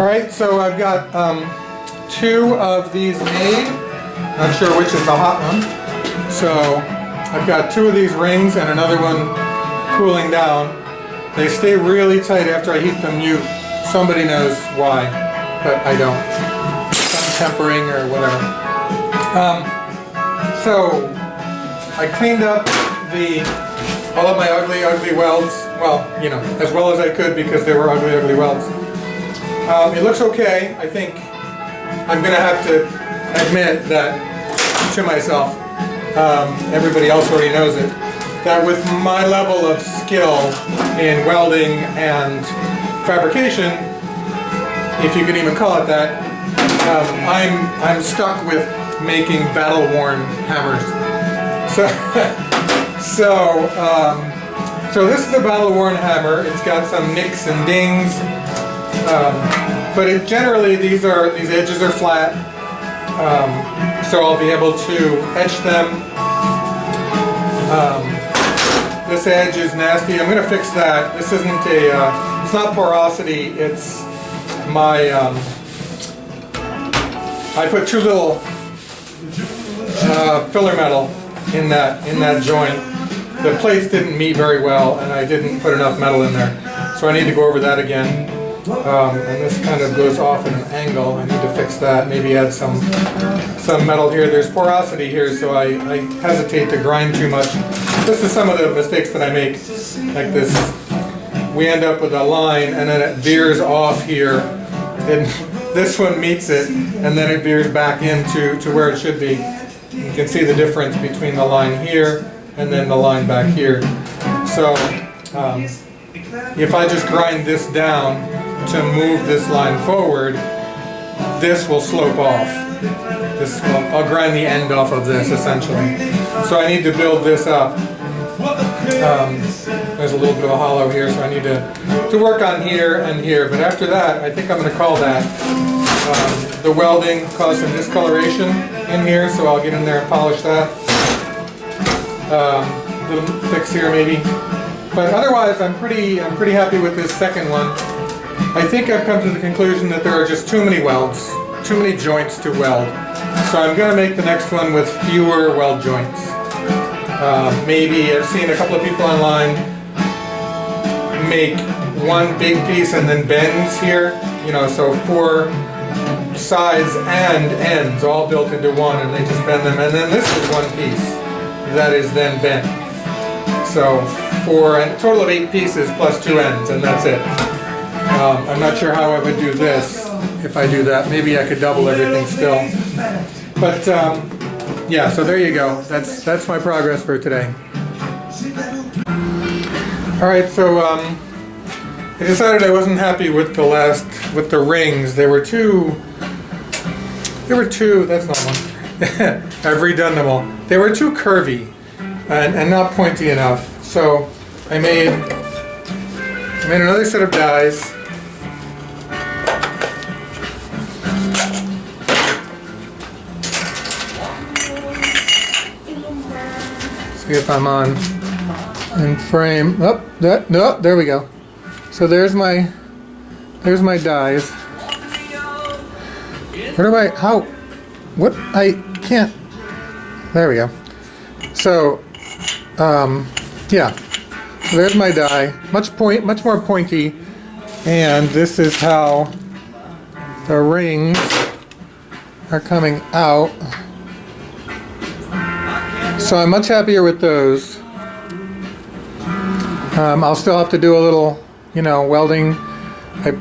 Alright, so I've got two of these made. Not sure which is the hot one. So I've got two of these rings and another one cooling down. They stay really tight after I heat them. Somebody knows why, but I don't. Some tempering or whatever. So I cleaned up all of my ugly welds. Well, you know, as well as I could because they were ugly welds. It looks okay. I think I'm going to have to admit that to myself, everybody else already knows it, that with my level of skill in welding and fabrication, if you could even call it that, I'm stuck with making battle-worn hammers. So this is a battle-worn hammer. It's got some nicks and dings. But generally these edges are flat, so I'll be able to etch them. This edge is nasty. I'm going to fix that. This isn't it's not porosity. It's my I put too little filler metal in that joint. The plates didn't meet very well, and I didn't put enough metal in there, so I need to go over that again. And this kind of goes off at an angle. I need to fix that. Maybe add some metal here. There's porosity here, so I hesitate to grind too much. This is some of the mistakes that I make. Like this, we end up with a line, and then it veers off here, and this one meets it, and then it veers back into where it should be. You can see the difference between the line here and then the line back here. So if I just grind this down to move this line forward, this will slope off. I'll grind the end off of this essentially. So I need to build this up. There's a little bit of a hollow here, so I need to work on here and here. But after that, I think I'm going to call that. The welding caused some discoloration in here, so I'll get in there and polish that. Little fix here maybe. But otherwise, I'm pretty happy with this second one. I think I've come to the conclusion that there are just too many welds, too many joints to weld. So I'm going to make the next one with fewer weld joints. Maybe I've seen a couple of people online make one big piece and then bends here. You know, so 4 sides and ends all built into one, and they just bend them. And then this is one piece that is then bent. So for a total of 8 pieces plus 2 ends, and that's it. I'm not sure how I would do this if I do that. Maybe I could double everything still. But yeah, so there you go. That's my progress for today. All right, so I decided I wasn't happy with the rings. There were two. That's not one. I've redone them all. They were too curvy and not pointy enough. So I made another set of dies. See if I'm on in frame. Oh, no, there we go. So there's my dies. I can't. There we go. So, yeah. So there's my die. Much more pointy. And this is how the rings are coming out. So I'm much happier with those. I'll still have to do a little, welding. I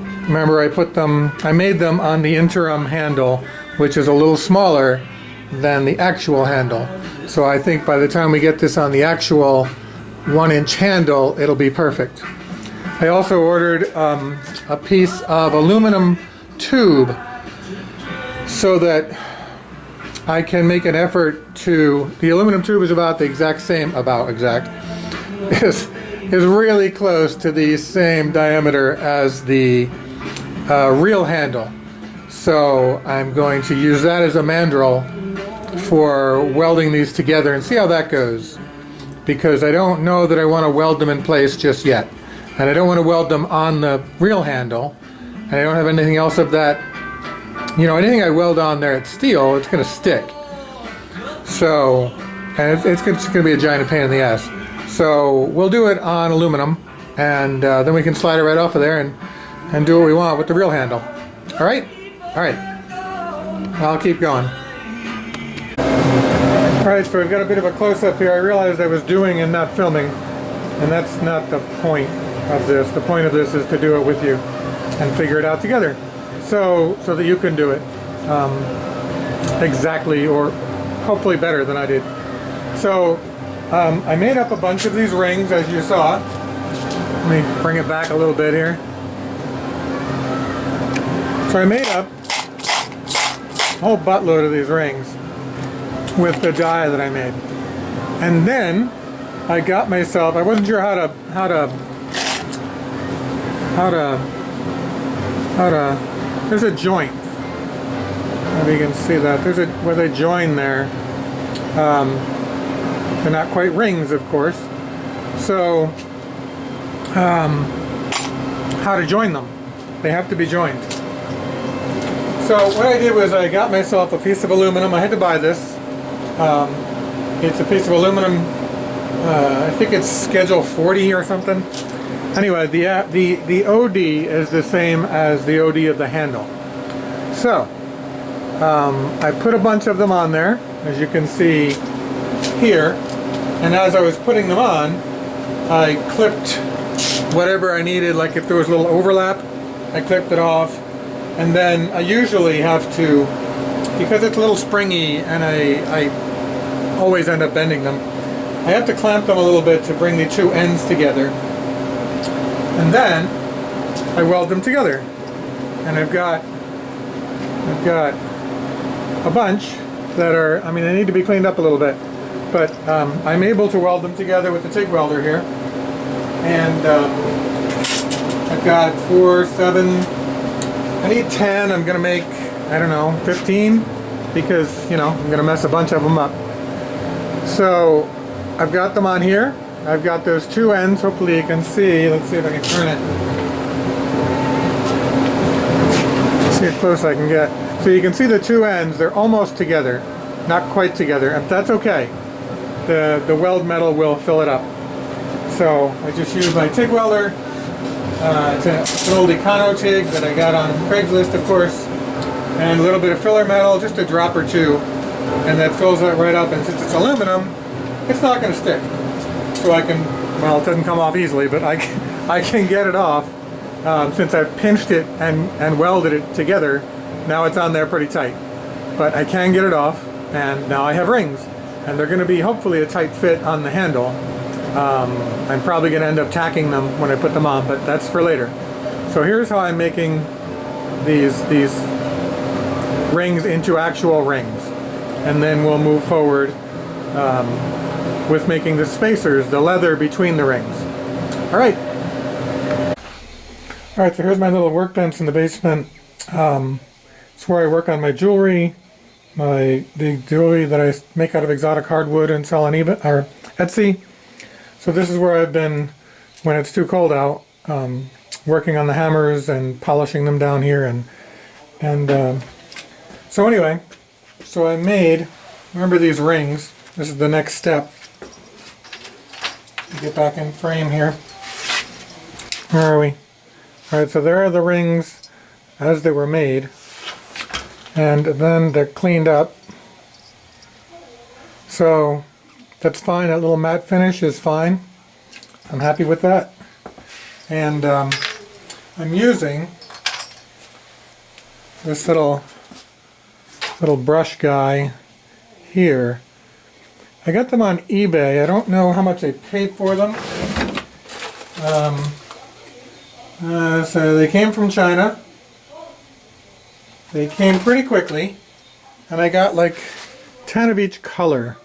made them on the interim handle, which is a little smaller than the actual handle. So I think by the time we get this on the actual 1-inch handle, it'll be perfect. I also ordered a piece of aluminum tube so that I can make an effort to. The aluminum tube is about the exact same, is really close to the same diameter as the real handle. So I'm going to use that as a mandrel for welding these together and see how that goes. Because I don't know that I want to weld them in place just yet. And I don't want to weld them on the real handle. and I don't have anything else of that, you know, anything I weld on there at steel, it's going to stick. So, and it's going to be a giant pain in the ass. So we'll do it on aluminum, and then we can slide it right off of there and do what we want with the real handle. All right? All right. I'll keep going. All right, so we've got a bit of a close-up here. I realized I was doing and not filming, and that's not the point of this. The point of this is to do it with you and figure it out together, so that you can do it exactly, or hopefully better than I did. So I made up a bunch of these rings, as you saw. Let me bring it back a little bit here. So I made up a whole buttload of these rings with the die that I made, and then I got myself, I wasn't sure how to there's a joint, maybe you can see that there's a where they join there. They're not quite rings, of course, so how to join them. They have to be joined. So what I did was I got myself a piece of aluminum. I had to buy this. It's a piece of aluminum, I think it's schedule 40 or something. Anyway, the OD is the same as the OD of the handle. So I put a bunch of them on there, as you can see here, and as I was putting them on, I clipped whatever I needed, like if there was a little overlap, I clipped it off, and then I usually have to, because it's a little springy and I always end up bending them, I have to clamp them a little bit to bring the two ends together, and then I weld them together. And I've got a bunch that are, I mean, they need to be cleaned up a little bit, but I'm able to weld them together with the TIG welder here. And I've got 4, 7, I need 10, I'm gonna make, I don't know, 15, because, you know, I'm gonna mess a bunch of them up. So I've got them on here. I've got those two ends, hopefully you can see. Let's see if I can turn it. See how close I can get. So you can see the two ends, they're almost together, not quite together, and that's okay. The weld metal will fill it up. So I just use my TIG welder. It's an old Econo TIG that I got on Craigslist, of course, and a little bit of filler metal, just a drop or two, and that fills it right up. And since it's aluminum, it's not going to stick. So I can, well, it doesn't come off easily, but I can get it off. Since I've pinched it and welded it together, now it's on there pretty tight. But I can get it off, and now I have rings, and they're going to be hopefully a tight fit on the handle. I'm probably going to end up tacking them when I put them on, but that's for later. So here's how I'm making these rings into actual rings, and then we'll move forward with making the spacers, the leather between the rings. All right. All right, so here's my little workbench in the basement. It's where I work on my jewelry, the jewelry that I make out of exotic hardwood and sell on eBay or Etsy. So this is where I've been when it's too cold out, working on the hammers and polishing them down here, and so anyway, so I made, remember these rings, this is the next step. Get back in frame here. Where are we? Alright, so there are the rings as they were made, and then they're cleaned up. So that's fine, that little matte finish is fine. I'm happy with that. And I'm using this little brush guy here. I got them on eBay. I don't know how much I paid for them. So they came from China. They came pretty quickly, and I got like 10 of each color.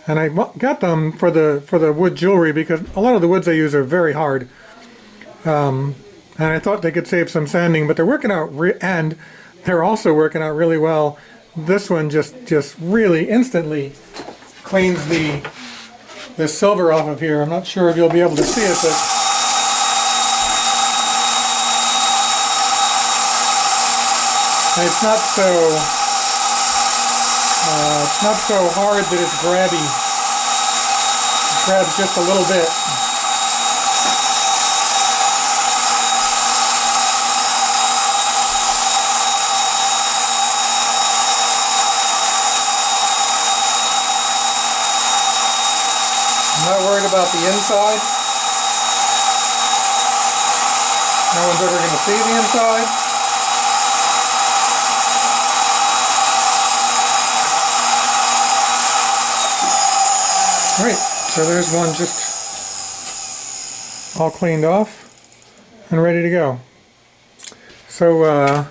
And I got them for the wood jewelry because a lot of the woods I use are very hard. And I thought they could save some sanding, but they're working out, and they're also working out really well. This one just really instantly cleans the silver off of here. I'm not sure if you'll be able to see it, but And it's not so hard that it's grabby. It grabs just a little bit. I'm not worried about the inside. No one's ever going to see the inside. Alright, so there's one just all cleaned off and ready to go. So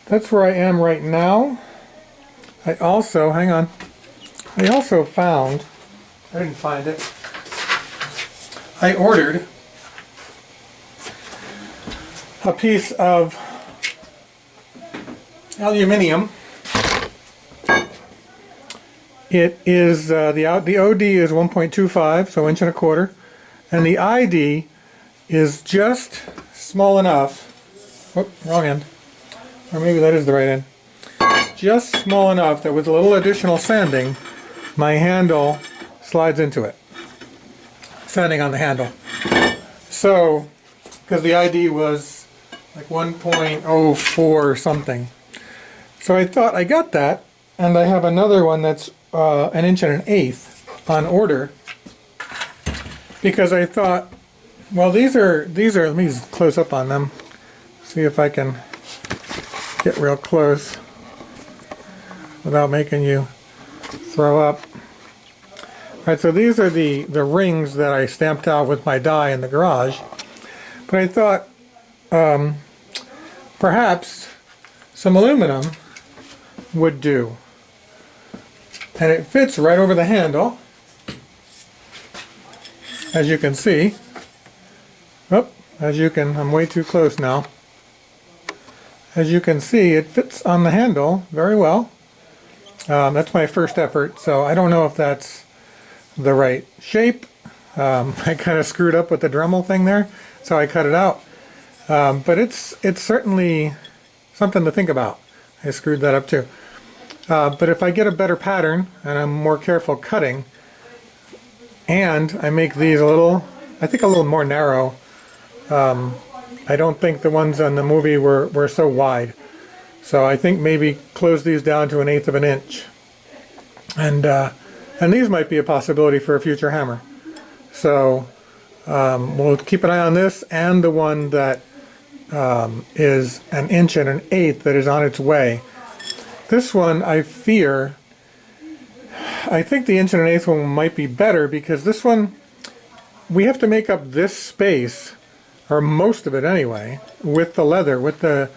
that's where I am right now. I also, hang on, I also found, I didn't find it, I ordered a piece of aluminum. It is, the OD is 1.25, so 1.25 inch, and the ID is just small enough, oh, wrong end, or maybe that is the right end, just small enough that with a little additional sanding, my handle slides into it, sanding on the handle. So, because the ID was like 1.04 something. So I thought I got that, and I have another one that's 1 1/8 on order, because I thought, well, these are, let me just close up on them, see if I can get real close without making you throw up. Alright, so these are the rings that I stamped out with my die in the garage, but I thought perhaps some aluminum would do. And it fits right over the handle, as you can see. Oh, I'm way too close now. As you can see, it fits on the handle very well. That's my first effort, so I don't know if that's the right shape. I kind of screwed up with the Dremel thing there, so I cut it out. But it's certainly something to think about. I screwed that up too. But if I get a better pattern and I'm more careful cutting, and I make these I think a little more narrow. I don't think the ones on the movie were so wide. So I think maybe close these down to 1/8 inch. And these might be a possibility for a future hammer. So we'll keep an eye on this and the one that is 1 1/8 inch that is on its way. This one, I think the 1 1/8 inch one might be better, because this one, we have to make up this space, or most of it anyway, with the leather, with the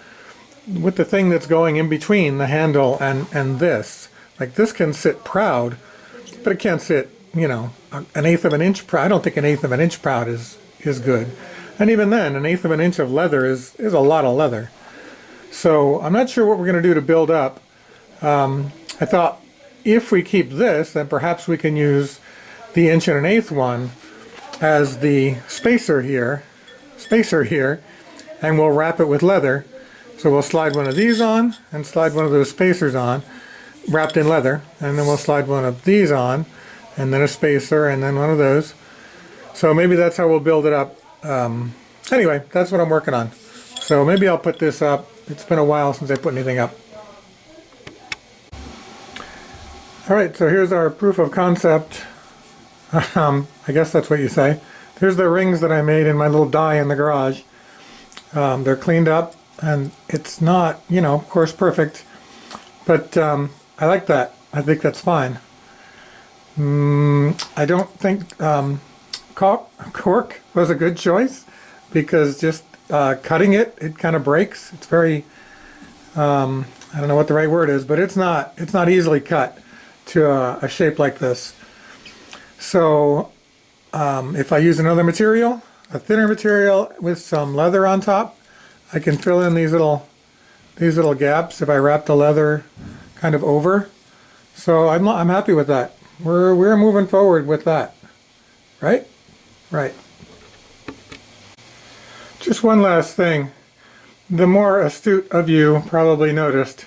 thing that's going in between the handle and this. Like, this can sit proud, but it can't sit, you know, 1/8 inch proud. I don't think 1/8 inch proud is good. And even then, 1/8 inch of leather is a lot of leather. So I'm not sure what we're going to do to build up. I thought if we keep this, then perhaps we can use the 1 1/8 inch one as the spacer here, and we'll wrap it with leather. So we'll slide one of these on and slide one of those spacers on, wrapped in leather, and then we'll slide one of these on, and then a spacer, and then one of those. So maybe that's how we'll build it up. Anyway, that's what I'm working on. So maybe I'll put this up. It's been a while since I put anything up. Alright, so here's our proof of concept. I guess that's what you say. Here's the rings that I made in my little die in the garage. They're cleaned up, and it's not, you know, of course, perfect. But I like that. I think that's fine. I don't think cork was a good choice, because just cutting it kind of breaks. It's very, I don't know what the right word is, but it's not easily cut to a shape like this. So if I use another material, a thinner material with some leather on top, I can fill in these little gaps if I wrap the leather kind of over. So I'm happy with that. We're moving forward with that, right? Right. Just one last thing. The more astute of you probably noticed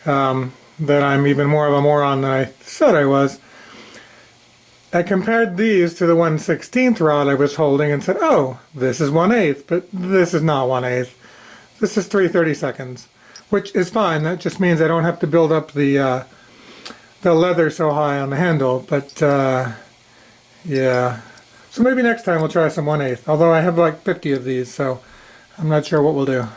that I'm even more of a moron than I said I was. I compared these to the 1/16 rod I was holding and said, oh, this is 1/8, but this is not 1/8. This is 3/32, which is fine. That just means I don't have to build up the leather so high on the handle, but yeah. So maybe next time we'll try some 1/8, although I have like 50 of these, so I'm not sure what we'll do.